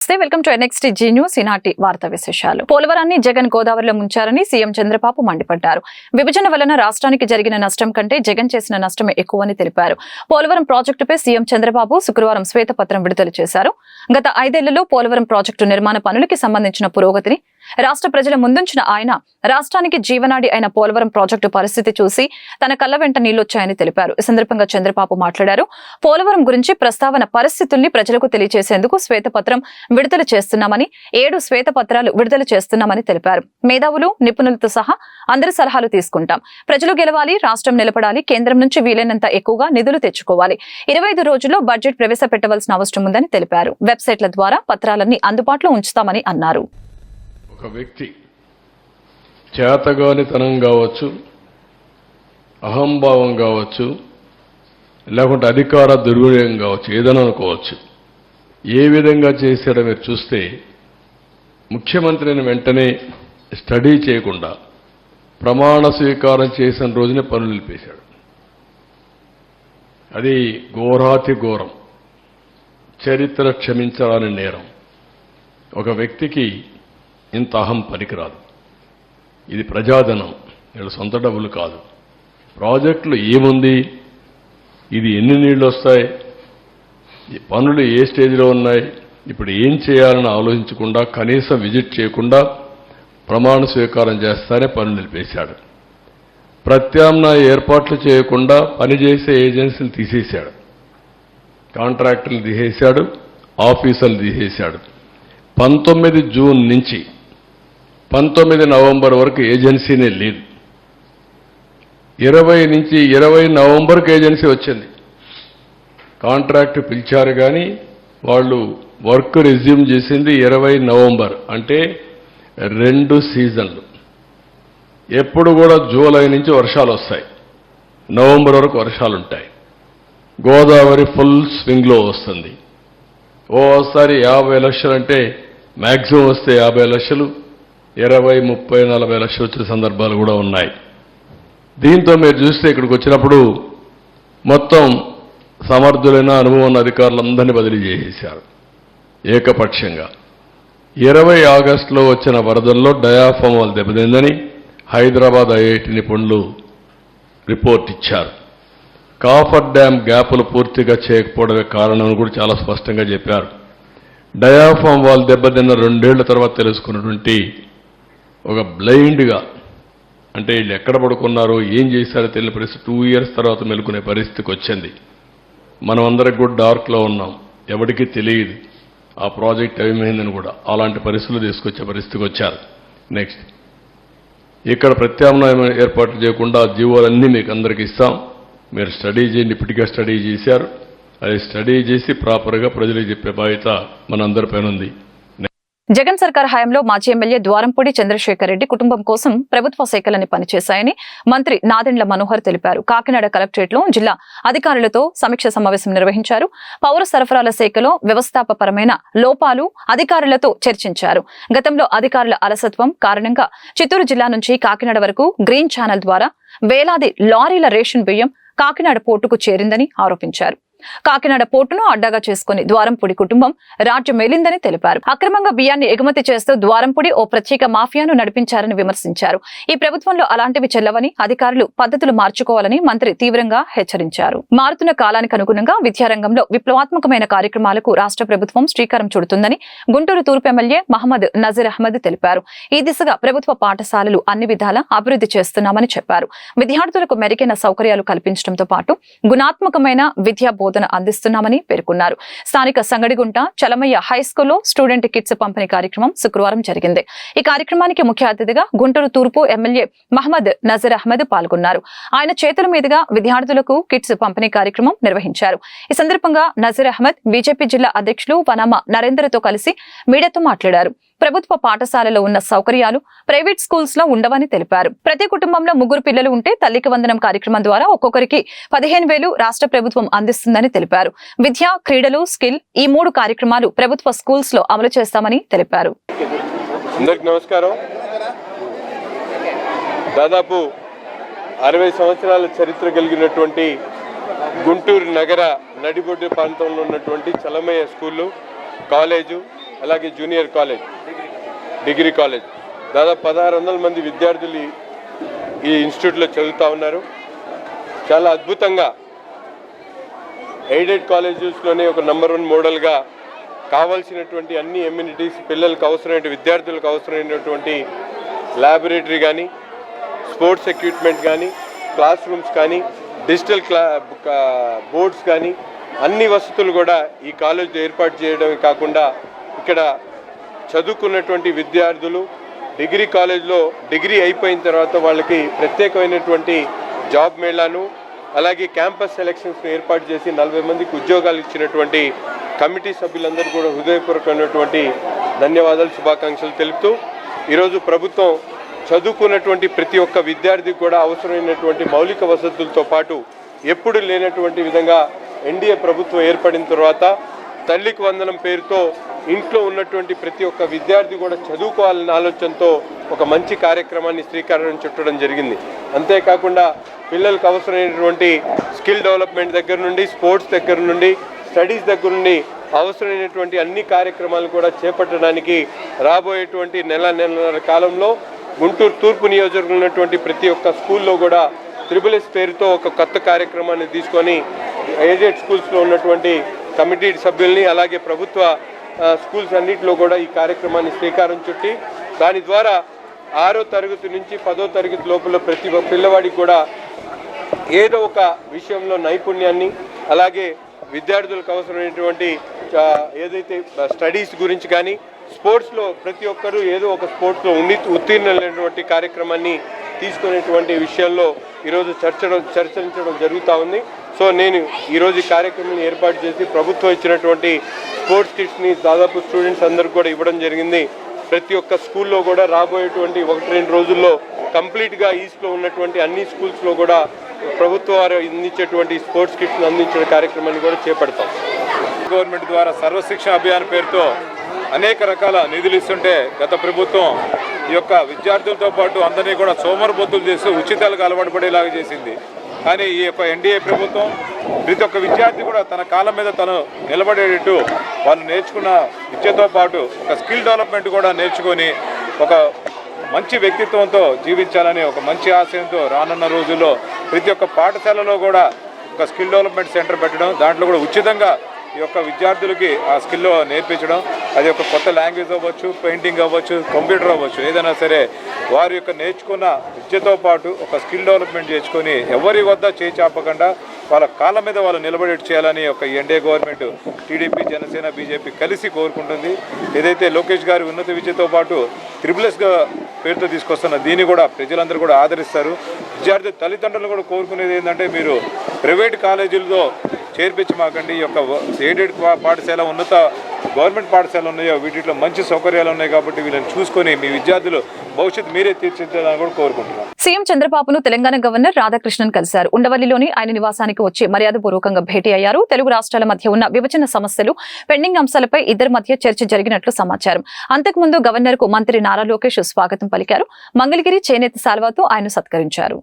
నమస్తే, welcome to NXT news. ఈనాటి వార్తా విశేషాలు. పోలవరాన్ని జగన్ గోదావరిలో ముంచారని సీఎం చంద్రబాబు మండిపడ్డారు. విభజన వలన రాష్ట్రానికి జరిగిన నష్టం కంటే జగన్ చేసిన నష్టమే ఎక్కువని తెలిపారు. పోలవరం ప్రాజెక్టుపై సీఎం చంద్రబాబు శుక్రవారం శ్వేతపత్రం విడుదల చేశారు. గత 5 ఏళ్లలో పోలవరం ప్రాజెక్టు నిర్మాణ పనులకి సంబంధించిన పురోగతిని రాష్ట్ర ప్రజల ముందుంచిన ఆయన రాష్ట్రానికి జీవనాడి అయిన పోలవరం ప్రాజెక్టు పరిస్థితి చూసి తన కళ్ళ వెంట నీళ్లొచ్చాయని తెలిపారు. ఈ సందర్భంగా చంద్రబాబు మాట్లాడారు. పోలవరం గురించి ప్రస్తావన పరిస్థితుల్ని ప్రజలకు తెలియజేసేందుకు శ్వేతపత్రం విడుదల చేస్తున్నామని, 7 శ్వేతపత్రాలు విడుదల చేస్తున్నామని తెలిపారు. మేధావులు, నిపుణులతో సహా అందరి సలహాలు తీసుకుంటాం. ప్రజలు గెలవాలి, రాష్ట్రం నిలబడాలి, కేంద్రం నుంచి వీలైనంత ఎక్కువగా నిధులు తెచ్చుకోవాలి. 25 రోజుల్లో బడ్జెట్ ప్రవేశపెట్టవలసిన అవసరం ఉందని తెలిపారు. వెబ్సైట్ల ద్వారా పత్రాలన్నీ అందుబాటులో ఉంచుతామని అన్నారు. ఒక వ్యక్తి చేతగానితనం కావచ్చు, అహంభావం కావచ్చు, లేకుంటే అధికార దుర్వినియోగం కావచ్చు, ఏదైనా అనుకోవచ్చు. ఏ విధంగా చేశాడో మీరు చూస్తే ముఖ్యమంత్రిని వెంటనే స్టడీ చేయకుండా ప్రమాణ స్వీకారం చేసిన రోజునే పనులు నిలిపేశాడు. అది ఘోరాతి ఘోరం, చరిత్ర క్షమించాలని నేరం. ఒక వ్యక్తికి ఇంత అహం పనికిరాదు. ఇది ప్రజాధనం, వీళ్ళ సొంత డబ్బులు కాదు. ప్రాజెక్టులు ఏముంది, ఇది ఎన్ని నీళ్లు వస్తాయి, పనులు ఏ స్టేజ్లో ఉన్నాయి, ఇప్పుడు ఏం చేయాలని ఆలోచించకుండా, కనీసం విజిట్ చేయకుండా ప్రమాణ స్వీకారం చేస్తానే పనులు నిలిపేశాడు. ప్రత్యామ్నాయ ఏర్పాట్లు చేయకుండా పనిచేసే ఏజెన్సీలు తీసేశాడు, కాంట్రాక్టర్లు తీసేశాడు, ఆఫీసర్లు తీసేశాడు. 19 జూన్ నుంచి 19 నవంబర్ వరకు ఏజెన్సీనే లేదు. 20 నుంచి 20 నవంబర్కి ఏజెన్సీ వచ్చింది. కాంట్రాక్ట్ పిలిచారు కానీ వాళ్ళు వర్క్ రెజ్యూమ్ చేసింది 20 నవంబర్, అంటే 2 సీజన్లు. ఎప్పుడు కూడా జూలై నుంచి వర్షాలు వస్తాయి, నవంబర్ వరకు వర్షాలు ఉంటాయి. గోదావరి ఫుల్ స్వింగ్లో వస్తుంది. ఓసారి 50 లక్షలు అంటే మ్యాక్సిమం వస్తే 50 లక్షలు, 20, 30, 40 లక్షలు వచ్చే సందర్భాలు కూడా ఉన్నాయి. దీంతో మీరు చూస్తే ఇక్కడికి వచ్చినప్పుడు మొత్తం సమర్థులైన అనుభవం ఉన్న అధికారులందరినీ బదిలీ చేసేశారు ఏకపక్షంగా. 20 ఆగస్టులో వచ్చిన వరదల్లో డయాఫామ్ వాళ్ళు దెబ్బతిందని హైదరాబాద్ IIT నిపుణులు రిపోర్ట్ ఇచ్చారు. కాఫర్ డ్యామ్ గ్యాపులు పూర్తిగా చేయకపోవడమే కారణం కూడా చాలా స్పష్టంగా చెప్పారు. డయాఫామ్ వాళ్ళు దెబ్బతిన్న 2 ఏళ్ల తర్వాత తెలుసుకున్నటువంటి ఒక బ్లైండ్గా, అంటే వీళ్ళు ఎక్కడ పడుకున్నారో ఏం చేశారో తెలియని పరిస్థితి 2 ఇయర్స్ తర్వాత మెలుకునే పరిస్థితికి వచ్చింది. మనం అందరికి కూడా డార్క్లో ఉన్నాం, ఎవరికీ తెలియదు ఆ ప్రాజెక్ట్ ఏమైందని కూడా. అలాంటి పరిస్థితులు తీసుకొచ్చే పరిస్థితికి వచ్చారు. నెక్స్ట్, ఇక్కడ ప్రత్యామ్నాయం ఏర్పాట్లు చేయకుండా జీవోలన్నీ మీకు అందరికి ఇస్తాం, మీరు స్టడీ చేయండి. ఇప్పటికే స్టడీ చేశారు, అది స్టడీ చేసి ప్రాపర్గా ప్రజలకు చెప్పే బాధ్యత మనందరిపైన ఉంది. జగన్ సర్కార్ హయాంలో మాజీ ఎమ్మెల్యే ద్వారంపూడి చంద్రశేఖర్ రెడ్డి కుటుంబం కోసం ప్రభుత్వ శాఖలని పనిచేశాయని మంత్రి నాదెండ్ల మనోహర్ తెలిపారు. కాకినాడ కలెక్టరేట్లో జిల్లా అధికారులతో సమీక్ష సమావేశం నిర్వహించారు. పౌర సరఫరాల శాఖలో వ్యవస్థాపకరమైన లోపాలు అధికారులతో చర్చించారు. గతంలో అధికారుల అలసత్వం కారణంగా చిత్తూరు జిల్లా నుంచి కాకినాడ వరకు గ్రీన్ ఛానల్ ద్వారా వేలాది లారీల రేషన్ బియ్యం కాకినాడ పోర్టుకు చేరిందని ఆరోపించారు. కాకినాడ పోర్టును అడ్డాగా చేసుకుని ద్వారంపూడి కుటుంబం రాజ్యమేలిందని తెలిపారు. అక్రమంగా బియ్యాన్ని ఎగుమతి చేస్తూ ద్వారంపూడి ఓ ప్రత్యేక మాఫియాను నడిపించారని విమర్శించారు. ఈ ప్రభుత్వంలో అలాంటివి చెల్లవని, అధికారులు పద్ధతులు మార్చుకోవాలని మంత్రి తీవ్రంగా హెచ్చరించారు. మారుతున్న కాలానికి అనుగుణంగా విద్యారంగంలో విప్లవాత్మకమైన కార్యక్రమాలకు రాష్ట్ర ప్రభుత్వం శ్రీకారం చుడుతుందని గుంటూరు తూర్పు ఎమ్మెల్యే మహమ్మద్ నజీర్ అహ్మద్ తెలిపారు. ఈ దిశగా ప్రభుత్వ పాఠశాలలు అన్ని విధాలా అభివృద్ధి చేస్తున్నామని చెప్పారు. విద్యార్థులకు మెరుగైన సౌకర్యాలు కల్పించడంతో పాటు గుణాత్మకమైన విద్యా బోధన అందిస్తున్నామని పేర్కొన్నారు. స్థానిక సంగడిగుంట చలమయ్య హైస్కూల్లో స్టూడెంట్ కిట్స్ పంపిణీ కార్యక్రమం శుక్రవారం జరిగింది. ఈ కార్యక్రమానికి ముఖ్య అతిథిగా గుంటూరు తూర్పు ఎమ్మెల్యే మహమ్మద్ నజీర్ అహ్మద్ పాల్గొన్నారు. ఆయన చేతుల మీదుగా విద్యార్థులకు కిట్స్ పంపిణీ కార్యక్రమం నిర్వహించారు. ఈ సందర్భంగా నజీర్ అహ్మద్ బీజేపీ జిల్లా అధ్యక్షులు వనమ నరేంద్రతో కలిసి మీడియాతో మాట్లాడారు. ప్రభుత్వ పాఠశాలలో ఉన్న సౌకర్యాలు ప్రైవేట్ స్కూల్స్ లో ఉండవని తెలిపారు. ప్రతి కుటుంబంలో 3 పిల్లలు ఉంటే తల్లికి వందనం కార్యక్రమం ద్వారా ఒక్కొక్కరికి 15,000 రాష్ట్ర ప్రభుత్వం అందిస్తుందని తెలిపారు. విద్య, క్రీడలు, స్కిల్ ఈ 3 కార్యక్రమాలు ప్రభుత్వ స్కూల్స్ లో అమలు చేస్తామని తెలిపారు. అందరికీ నమస్కారం. దాదాపు 60 సంవత్సరాల చరిత్ర కలిగినటువంటి గుంటూరు నగర నడిబొడ్డు ప్రాంతంలో ఉన్నటువంటి చలమయ్య స్కూలు, కాలేజు, అలాగే జూనియర్ కాలేజ్, డిగ్రీ కాలేజ్ దాదాపు 1600 మంది విద్యార్థులు ఈ ఇన్స్టిట్యూట్లో చదువుతూ ఉన్నారు. చాలా అద్భుతంగా ఎయిడెడ్ కాలేజెస్లోనే ఒక నంబర్ 1 మోడల్గా కావాల్సినటువంటి అన్ని ఎమ్యూనిటీస్, పిల్లలకు అవసరమైన విద్యార్థులకు అవసరమైనటువంటి ల్యాబొరేటరీ కానీ, స్పోర్ట్స్ ఎక్విప్మెంట్ కానీ, క్లాస్ రూమ్స్ కానీ, డిజిటల్ బోర్డ్స్ కానీ అన్ని వసతులు కూడా ఈ కాలేజీలో ఏర్పాటు చేయడమే కాకుండా ఇక్కడ చదువుకున్నటువంటి విద్యార్థులు డిగ్రీ కాలేజ్లో డిగ్రీ అయిపోయిన తర్వాత వాళ్ళకి ప్రత్యేకమైనటువంటి జాబ్ మేళాను అలాగే క్యాంపస్ సెలక్షన్స్ను ఏర్పాటు చేసి 40 మందికి ఉద్యోగాలు ఇచ్చినటువంటి కమిటీ సభ్యులందరూ కూడా హృదయపూర్వకమైనటువంటి ధన్యవాదాలు, శుభాకాంక్షలు తెలుపుతూ ఈరోజు ప్రభుత్వం చదువుకున్నటువంటి ప్రతి ఒక్క విద్యార్థికి కూడా అవసరమైనటువంటి మౌలిక వసతులతో పాటు ఎప్పుడు లేనటువంటి విధంగా ఎన్డీఏ ప్రభుత్వం ఏర్పడిన తర్వాత తల్లికి వందనం పేరుతో ఇంట్లో ఉన్నటువంటి ప్రతి ఒక్క విద్యార్థి కూడా చదువుకోవాలనే ఆలోచనతో ఒక మంచి కార్యక్రమాన్ని శ్రీకారం చుట్టడం జరిగింది. అంతేకాకుండా పిల్లలకు అవసరమైనటువంటి స్కిల్ డెవలప్మెంట్ దగ్గర నుండి, స్పోర్ట్స్ దగ్గర నుండి, స్టడీస్ దగ్గర నుండి అవసరమైనటువంటి అన్ని కార్యక్రమాలు కూడా చేపట్టడానికి రాబోయేటువంటి నెలన్నర కాలంలో గుంటూరు తూర్పు నియోజకవర్గంలో ఉన్నటువంటి ప్రతి ఒక్క స్కూల్లో కూడా SSS పేరుతో ఒక కొత్త కార్యక్రమాన్ని తీసుకొని ఎయిడెడ్ స్కూల్స్లో ఉన్నటువంటి కమిటీ సభ్యుల్ని అలాగే ప్రభుత్వ స్కూల్స్ అన్నింటిలో కూడా ఈ కార్యక్రమాన్ని శ్రీకారం చుట్టి దాని ద్వారా 6వ తరగతి నుంచి 10వ తరగతి లోపల ప్రతి పిల్లవాడికి కూడా ఏదో ఒక విషయంలో నైపుణ్యాన్ని అలాగే విద్యార్థులకు అవసరమైనటువంటి ఏదైతే స్టడీస్ గురించి కానీ స్పోర్ట్స్లో ప్రతి ఒక్కరూ ఏదో ఒక స్పోర్ట్స్లో ఉత్తీర్ణులైనటువంటి కార్యక్రమాన్ని తీసుకునేటువంటి విషయంలో ఈరోజు చర్చించడం జరుగుతూ ఉంది. సో నేను ఈరోజు ఈ కార్యక్రమాన్ని ఏర్పాటు చేసి ప్రభుత్వం ఇచ్చినటువంటి స్పోర్ట్స్ కిట్స్ని దాదాపు స్టూడెంట్స్ అందరూ కూడా ఇవ్వడం జరిగింది. ప్రతి ఒక్క స్కూల్లో కూడా రాబోయేటువంటి 1-2 రోజుల్లో కంప్లీట్గా ఈస్ట్లో ఉన్నటువంటి అన్ని స్కూల్స్లో కూడా ప్రభుత్వం వారు అందించేటువంటి స్పోర్ట్స్ కిట్స్ని అందించిన కార్యక్రమాన్ని కూడా చేపడతాం. గవర్నమెంట్ ద్వారా సర్వశిక్ష అభియాన్ పేరుతో అనేక రకాల నిధులు ఇస్తుంటే గత ప్రభుత్వం ఈ యొక్క విద్యార్థులతో పాటు అందరినీ కూడా సోమరిపోతులు చేస్తూ ఉచితాలకు అలవాటు పడేలాగా చేసింది. కానీ ఈ యొక్క ఎన్డీఏ ప్రభుత్వం ప్రతి ఒక్క విద్యార్థి కూడా తన కాళ్ళ మీద తను నిలబడేటట్టు వాళ్ళు నేర్చుకున్న విద్యతో పాటు ఒక స్కిల్ డెవలప్మెంట్ కూడా నేర్చుకొని ఒక మంచి వ్యక్తిత్వంతో జీవించాలని ఒక మంచి ఆశయంతో రానున్న రోజుల్లో ప్రతి ఒక్క పాఠశాలలో కూడా ఒక స్కిల్ డెవలప్మెంట్ సెంటర్ పెట్టడం, దాంట్లో కూడా ఉచితంగా ఈ యొక్క విద్యార్థులకి ఆ స్కిల్లో నేర్పించడం, అది ఒక కొత్త లాంగ్వేజ్ అవ్వచ్చు, పెయింటింగ్ అవ్వచ్చు, కంప్యూటర్ అవ్వచ్చు, ఏదైనా సరే వారి యొక్క నేర్చుకున్న విద్యతో పాటు ఒక స్కిల్ డెవలప్మెంట్ చేసుకొని ఎవరి వద్ద చేచాపకుండా వాళ్ళ కాళ్ళ మీద వాళ్ళు నిలబడేట్టు చేయాలని ఒక NDA government TDP, Janasena, BJP కలిసి కోరుకుంటుంది. ఏదైతే లోకేష్ గారి ఉన్నత విద్యతో పాటు SSSగా పేరుతో తీసుకొస్తున్న దీన్ని కూడా ప్రజలందరూ కూడా ఆదరిస్తారు. విద్యార్థి తల్లిదండ్రులు కూడా కోరుకునేది ఏంటంటే మీరు ప్రైవేట్ కాలేజీలతో చేర్పించి మాకండి ఈ యొక్క ఎయిడెడ్ పాఠశాల, ఉన్నత గవర్నమెంట్ పాఠశాల ఉన్నాయో వీటిలో మంచి సౌకర్యాలు ఉన్నాయి కాబట్టి వీళ్ళని చూసుకొని మీ విద్యార్థులు భవిష్యత్తు మీరే తీర్చిదిద్దాలని కూడా కోరుకుంటున్నాను. సీఎం చంద్రబాబును తెలంగాణ గవర్నర్ రాధాకృష్ణన్ కలిశారు. ఉండవల్లిలోని ఆయన నివాసానికి వచ్చి మర్యాదపూర్వకంగా భేటీ అయ్యారు. తెలుగు రాష్ట్రాల మధ్య ఉన్న విభజన సమస్యలు, పెండింగ్ అంశాలపై ఇద్దరి మధ్య చర్చ జరిగినట్లు సమాచారం. అంతకుముందు గవర్నర్ కు మంత్రి నారా లోకేష్ స్వాగతం పలికారు. మంగళగిరి చేనేత శాల్వాతో ఆయన సత్కరించారు.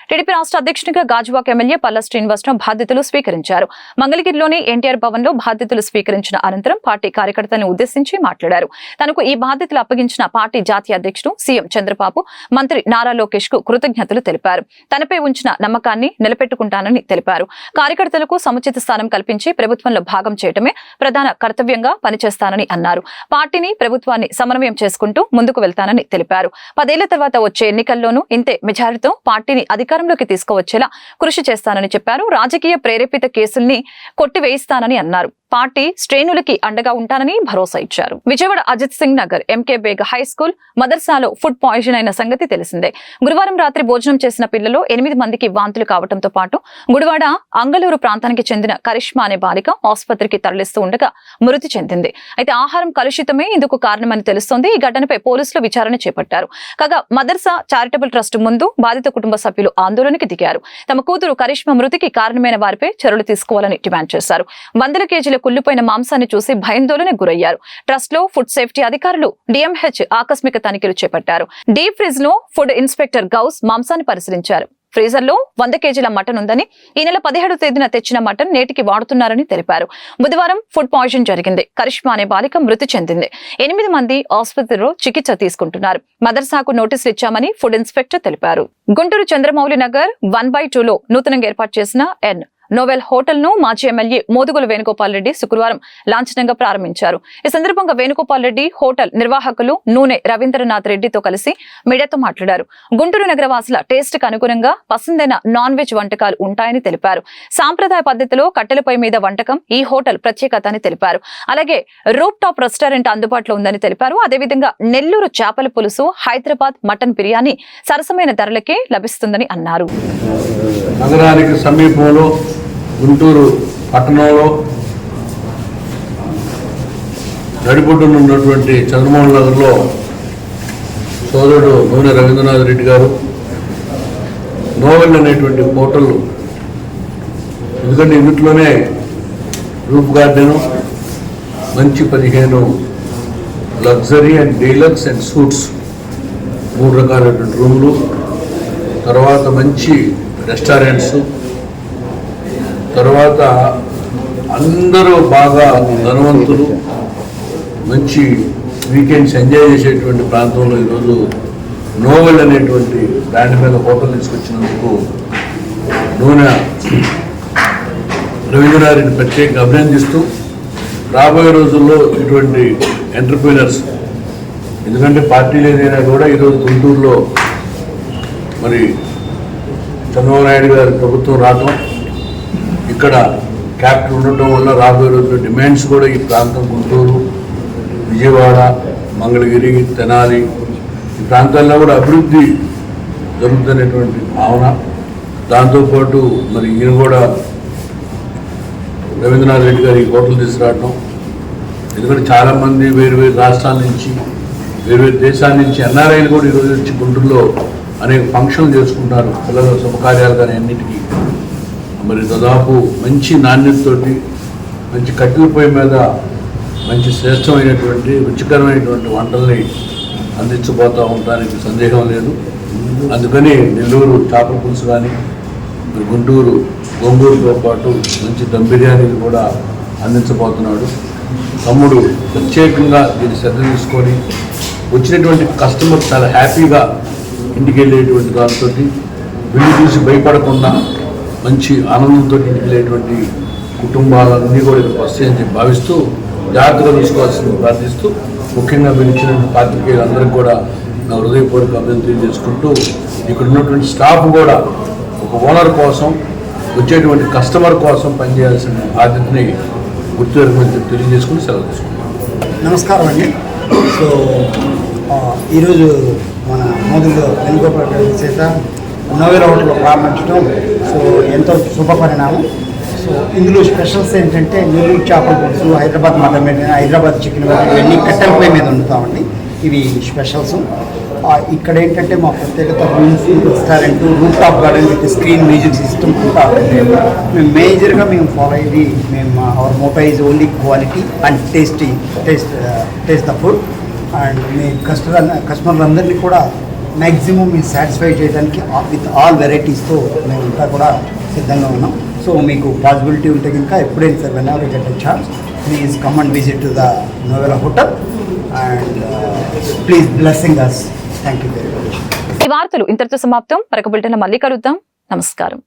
టీడీపీ రాష్ట్ర అధ్యక్షునిగా గాజువాక ఎమ్మెల్యే పల్లా శ్రీనివాసరావు బాధ్యతలు స్వీకరించారు. మంగళగిరిలోని ఎన్టీఆర్ భవన్ లో బాధ్యతలు స్వీకరించిన అనంతరం పార్టీ కార్యకర్తలను ఉద్దేశించి మాట్లాడారు. తనకు ఈ బాధ్యతలు అప్పగించిన పార్టీ జాతీయ అధ్యక్షుడు సీఎం చంద్రబాబు, మంత్రి నారా లోకేష్ కు కృతజ్ఞతలు తెలిపారు. తనపై ఉంచిన నమ్మకాన్ని నిలబెట్టుకుంటానని తెలిపారు. కార్యకర్తలకు సముచిత స్థానం కల్పించి ప్రభుత్వంలో భాగం చేయడమే ప్రధాన కర్తవ్యంగా పనిచేస్తానని అన్నారు. పార్టీని, ప్రభుత్వాన్ని సమన్వయం చేసుకుంటూ ముందుకు వెళ్తానని తెలిపారు. 10 ఏళ్ల తర్వాత వచ్చే ఎన్నికల్లోనూ ఇంతే మెజారిటీతో పార్టీని అధికారంలోకి తీసుకువచ్చేలా కృషి చేస్తానని చెప్పారు. రాజకీయ ప్రేరేపిత కేసుల్ని కొట్టివేయిస్తానని అన్నారు. పార్టీ శ్రేణులకి అండగా ఉంటానని భరోసా ఇచ్చారు. Vijayawada Ajit Singh Nagar MK Baig high school మదర్సాలో ఫుడ్ పాయిజన్ అయిన సంగతి తెలిసిందే. గురువారం రాత్రి భోజనం చేసిన పిల్లలో 8 మందికి వాంతులు కావడంతో పాటు గుడివాడ అంగళూరు ప్రాంతానికి చెందిన కరిష్మా అనే బాలిక ఆసుపత్రికి తరలిస్తూ ఉండగా మృతి చెందింది. అయితే ఆహారం కలుషితమే ఇందుకు కారణమని తెలుస్తోంది. ఈ ఘటనపై పోలీసులు విచారణ చేపట్టారు. కాగా మదర్సా చారిటబుల్ ట్రస్ట్ ముందు బాధిత కుటుంబ సభ్యులు ఆందోళనకి దిగారు. తమ కూతురు కరిష్మా మృతికి కారణమైన వారిపై చర్యలు తీసుకోవాలని డిమాండ్ చేశారు. 100 కేజీల కుళ్లిపోయిన మాంసాన్ని చూసి భయాందోళనకు గురయ్యారు. ట్రస్ట్ లో ఫుడ్ సేఫ్టీ అధికారులు DMH ఆకస్మిక తనిఖీలు చేపట్టారు. డీప్ ఫ్రిజ్ లో ఫుడ్ ఇన్స్పెక్టర్ గౌస్ మాంసాన్ని పరిశీలించారు. ఫ్రీజర్ లో 100 కేజీల మటన్ ఉందని, ఈ నెల 17వ తేదీన తెచ్చిన మటన్ నేటికి వాడుతున్నారని తెలిపారు. బుధవారం ఫుడ్ పాయిజన్ జరిగింది. కరిష్మా అనే బాలిక మృతి చెందింది. 8 మంది ఆసుపత్రిలో చికిత్స తీసుకుంటున్నారు. మదర్సాకు నోటీసులు ఇచ్చామని ఫుడ్ ఇన్స్పెక్టర్ తెలిపారు. గుంటూరు చంద్రమౌళి నగర్ 1/2లో నూతనంగా ఏర్పాటు చేసిన నోవెల్ హోటల్ ను మాజీ ఎమ్మెల్యే మోదుగుల వేణుగోపాల్ రెడ్డి శుక్రవారం లాంఛనంగా ప్రారంభించారు. ఈ సందర్భంగా వేణుగోపాల్ రెడ్డి హోటల్ నిర్వాహకులు నూనె రవీంద్రనాథ్ రెడ్డితో కలిసి మీడియాతో మాట్లాడారు. గుంటూరు నగర వాసుల టేస్ట్ కు అనుగుణంగా పసందైన నాన్ వెజ్ వంటకాలు ఉంటాయని తెలిపారు. సాంప్రదాయ పద్ధతిలో కట్టెలపై మీద వంటకం ఈ హోటల్ ప్రత్యేకత అని తెలిపారు. అలాగే రూప్ టాప్ రెస్టారెంట్ అందుబాటులో ఉందని తెలిపారు. అదేవిధంగా నెల్లూరు చేపల పులుసు, హైదరాబాద్ మటన్ బిర్యానీ సరసమైన ధరలకే లభిస్తుందని అన్నారు. నగరానికి సమీపంలో గుంటూరు పట్టణంలో నడిబొడ్డున ఉన్నటువంటి చంద్రమోహన్ నగర్లో సోదరుడు నూనె రవీంద్రనాథ్ రెడ్డి గారు నోవెల్ అనేటువంటి హోటల్, ఎందుకంటే ఇందులోనే రూప్ గార్డెను, మంచి 15 luxury and deluxe and suits 3 రకాలైనటువంటి రూములు, తర్వాత మంచి రెస్టారెంట్స్, తర్వాత అందరూ బాగా ధనవంతులు మంచి వీకెండ్స్ ఎంజాయ్ చేసేటువంటి ప్రాంతంలో ఈరోజు నోవెల్ అనేటువంటి బ్రాండ్ మీద హోటల్ తీసుకొచ్చినందుకు నూనె రవీంద్రనాథ్ రెడ్డి ప్రత్యేకంగా అభినందిస్తూ రాబోయే రోజుల్లో ఇటువంటి ఎంటర్ప్రీనర్స్, ఎందుకంటే పార్టీలు ఏదైనా కూడా ఈరోజు గుంటూరులో మరి చంద్రబాబు నాయుడు గారి ప్రభుత్వం రావటం, ఇక్కడ క్యాపిటల్ ఉండటం వల్ల రాబోయే రోజుల్లో డిమాండ్స్ కూడా ఈ ప్రాంతం గుంటూరు, విజయవాడ, మంగళగిరి, తెనాలి ఈ ప్రాంతాల్లో కూడా అభివృద్ధి జరుగుతున్నటువంటి భావన. దాంతోపాటు మరి ఈయన కూడా రవీంద్రనాథ్ రెడ్డి గారు ఈ హోటల్ తీసుకురావటం, ఎందుకంటే చాలామంది వేరు వేరు రాష్ట్రాల నుంచి, వేరు వేరు దేశాల నుంచి ఎన్ఆర్ఐలు కూడా ఈరోజు వచ్చి గుంటూరులో అనేక ఫంక్షన్లు చేసుకుంటారు. పిల్లల శుభకార్యాలు కానీ అన్నిటికీ మరి దాదాపు మంచి నాణ్యతతోటి మంచి కట్టెల పొయ్యి మీద మంచి శ్రేష్టమైనటువంటి రుచికరమైనటువంటి వంటల్ని అందించబోతూ ఉండడానికి సందేహం లేదు. అందుకని నెల్లూరు చేపల పులుసు కానీ మరి గుంటూరు గోంగూరుతో పాటు మంచి దమ్ బిర్యానీలు కూడా అందించబోతున్నాడు. తమ్ముడు ప్రత్యేకంగా దీన్ని శ్రద్ధ తీసుకొని వచ్చినటువంటి కస్టమర్ చాలా హ్యాపీగా ఇంటికి వెళ్ళేటువంటి దాంతో వెళ్ళి చూసి భయపడకుండా మంచి ఆనందంతో ఇంటికి వెళ్ళేటువంటి కుటుంబాలన్నీ కూడా ఇక్కడ వస్తాయని చెప్పి భావిస్తూ జాగ్రత్తగా చూసుకోవాల్సింది ప్రార్థిస్తూ, ముఖ్యంగా మీరు ఇచ్చినటువంటి పాత్రికేయులందరికీ కూడా నా హృదయపూర్వక అభినందనలు చేసుకుంటూ, ఇక్కడ ఉన్నటువంటి స్టాఫ్ కూడా ఒక ఓనర్ కోసం, వచ్చేటువంటి కస్టమర్ కోసం పనిచేయాల్సిన బాధ్యతని గుర్తుపెట్టుకుని తెలియజేసుకుని సెలవు తీసుకుంటాం. నమస్కారం అండి. సో ఈరోజు మన మోదుగుల వేణుగోపాల్ రెడ్డి చేత నోవెల్ హోటల్లో ప్రారంభించడం సో ఎంతో శుభ పరిణామం. సో ఇందులో స్పెషల్స్ ఏంటంటే నెల్లూరు చేపల పులుసు, హైదరాబాద్ మటన్ బిర్యానీ, హైదరాబాద్ చికెన్ బిర్యానీ ఇవన్నీ కట్టెల పొయ్యి మీద వండుతామండి. ఇవి స్పెషల్స్. ఇక్కడ ఏంటంటే మా ప్రత్యేకత rooms, restaurant, roof top garden with screen music system అంతా మేము మేజర్గా ఫాలో అయ్యేది our motto is only quality and taste the food. And మీ కస్టమర్లందరినీ కూడా మ్యాక్సిమం మేము సాటిస్ఫై చేయడానికి విత్ ఆల్ వెరైటీస్తో మేము ఇంకా కూడా సిద్ధంగా ఉన్నాం. సో మీకు పాసిబిలిటీ ఉంటే కనుక ఎప్పుడైనా sir whenever get a chance please come and visit to the novel hotel and please blessing us. Thank you very much. ఈ వార్తలు ఇంతటితో సమాప్తం. మరొక బులెటిన్లో మళ్ళీ కలుద్దాం. నమస్కారం.